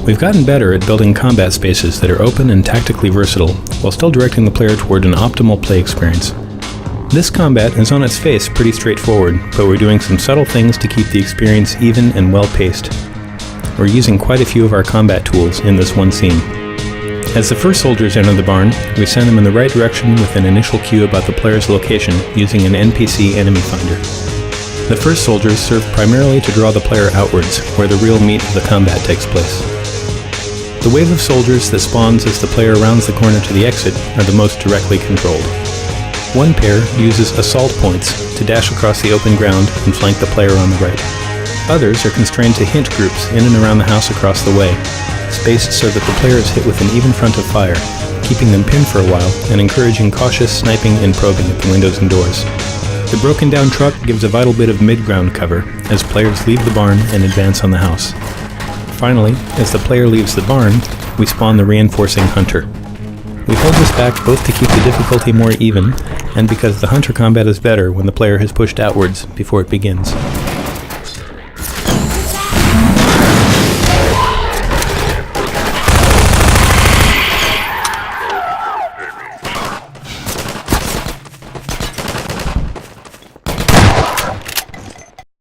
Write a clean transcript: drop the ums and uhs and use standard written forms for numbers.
We've gotten better at building combat spaces that are open and tactically versatile, while still directing the player toward an optimal play experience. This combat is on its face pretty straightforward, but we're doing some subtle things to keep the experience even and well-paced. We're using quite a few of our combat tools in this one scene. As the first soldiers enter the barn, we send them in the right direction with an initial cue about the player's location using an NPC enemy finder. The first soldiers serve primarily to draw the player outwards, where the real meat of the combat takes place. The wave of soldiers that spawns as the player rounds the corner to the exit are the most directly controlled. One pair uses assault points to dash across the open ground and flank the player on the right. Others are constrained to hint groups in and around the house across the way, spaced so that the player is hit with an even front of fire, keeping them pinned for a while and encouraging cautious sniping and probing at the windows and doors. The broken down truck gives a vital bit of mid-ground cover as players leave the barn and advance on the house. Finally, as the player leaves the barn, we spawn the reinforcing hunter. We hold this back both to keep the difficulty more even and because the hunter combat is better when the player has pushed outwards before it begins.